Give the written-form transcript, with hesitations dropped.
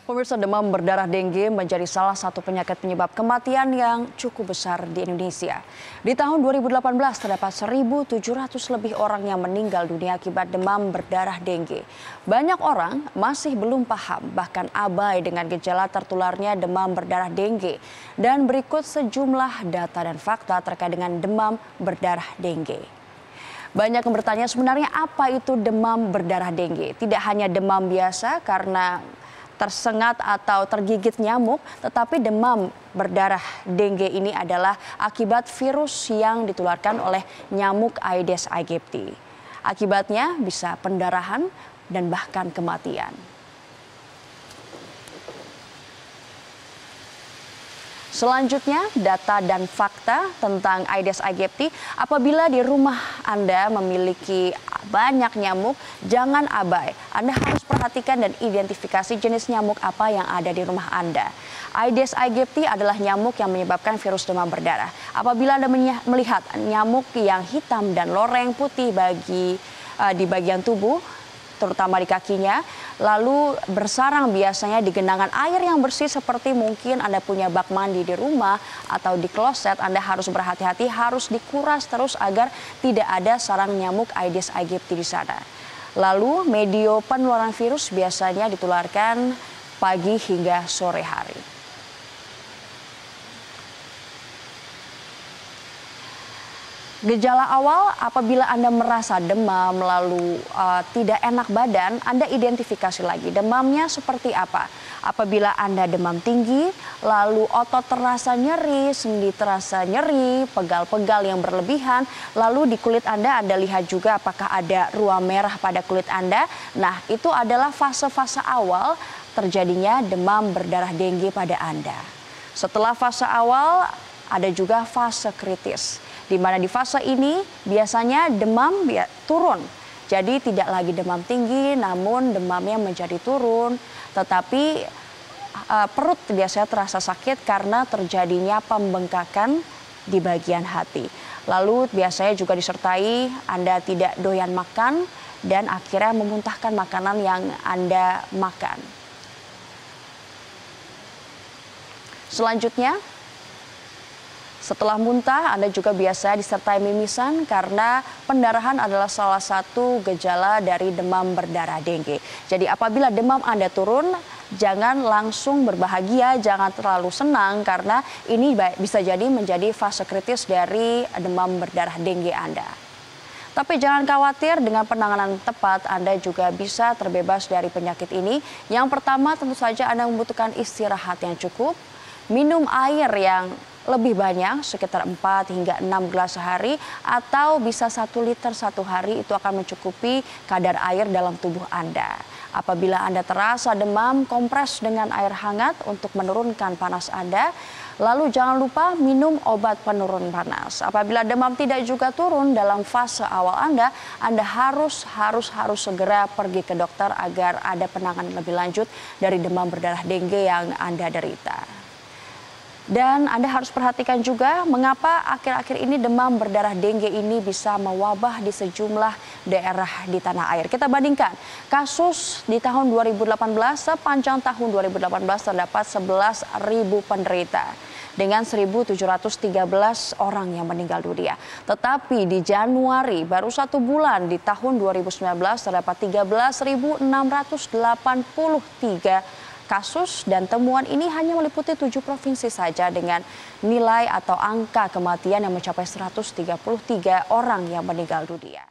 Pemirsa, demam berdarah dengue menjadi salah satu penyakit penyebab kematian yang cukup besar di Indonesia. Di tahun 2018 terdapat 1.700 lebih orang yang meninggal dunia akibat demam berdarah dengue. Banyak orang masih belum paham bahkan abai dengan gejala tertularnya demam berdarah dengue. Dan berikut sejumlah data dan fakta terkait dengan demam berdarah dengue. Banyak yang bertanya sebenarnya apa itu demam berdarah dengue? Tidak hanya demam biasa karena tersengat atau tergigit nyamuk, tetapi demam berdarah dengue ini adalah akibat virus yang ditularkan oleh nyamuk Aedes aegypti. Akibatnya bisa pendarahan dan bahkan kematian. Selanjutnya, data dan fakta tentang Aedes aegypti. Apabila di rumah Anda memiliki banyak nyamuk, jangan abai. Anda harus perhatikan dan identifikasi jenis nyamuk apa yang ada di rumah Anda. Aedes aegypti adalah nyamuk yang menyebabkan virus demam berdarah. Apabila Anda melihat nyamuk yang hitam dan loreng putih di bagian tubuh, terutama di kakinya, lalu bersarang biasanya di genangan air yang bersih seperti mungkin Anda punya bak mandi di rumah atau di kloset. Anda harus berhati-hati, harus dikuras terus agar tidak ada sarang nyamuk Aedes aegypti di sana. Lalu medio penularan virus biasanya ditularkan pagi hingga sore hari. Gejala awal apabila Anda merasa demam lalu tidak enak badan, Anda identifikasi lagi demamnya seperti apa. Apabila Anda demam tinggi, lalu otot terasa nyeri, sendi terasa nyeri, pegal-pegal yang berlebihan, lalu di kulit Anda lihat juga apakah ada ruam merah pada kulit Anda. Nah, itu adalah fase-fase awal terjadinya demam berdarah dengue pada Anda. Setelah fase awal, ada juga fase kritis, di mana di fase ini biasanya demam turun. Jadi tidak lagi demam tinggi, namun demamnya menjadi turun. Tetapi perut biasanya terasa sakit karena terjadinya pembengkakan di bagian hati. Lalu biasanya juga disertai Anda tidak doyan makan dan akhirnya memuntahkan makanan yang Anda makan. Selanjutnya, setelah muntah, Anda juga biasa disertai mimisan karena pendarahan adalah salah satu gejala dari demam berdarah dengue. Jadi apabila demam Anda turun, jangan langsung berbahagia, jangan terlalu senang karena ini bisa jadi menjadi fase kritis dari demam berdarah dengue Anda. Tapi jangan khawatir, dengan penanganan tepat Anda juga bisa terbebas dari penyakit ini. Yang pertama tentu saja Anda membutuhkan istirahat yang cukup, minum air yang lebih banyak, sekitar 4 hingga 6 gelas sehari, atau bisa 1 liter satu hari, itu akan mencukupi kadar air dalam tubuh Anda. Apabila Anda terasa demam, kompres dengan air hangat untuk menurunkan panas Anda. Lalu jangan lupa minum obat penurun panas. Apabila demam tidak juga turun dalam fase awal Anda harus segera pergi ke dokter agar ada penanganan lebih lanjut dari demam berdarah dengue yang Anda derita. Dan Anda harus perhatikan juga mengapa akhir-akhir ini demam berdarah dengue ini bisa mewabah di sejumlah daerah di tanah air. Kita bandingkan kasus di tahun 2018, sepanjang tahun 2018 terdapat 11.000 penderita dengan 1.713 orang yang meninggal dunia. Tetapi di Januari, baru 1 bulan di tahun 2019 terdapat 13.683 kasus, dan temuan ini hanya meliputi 7 provinsi saja dengan nilai atau angka kematian yang mencapai 133 orang yang meninggal dunia.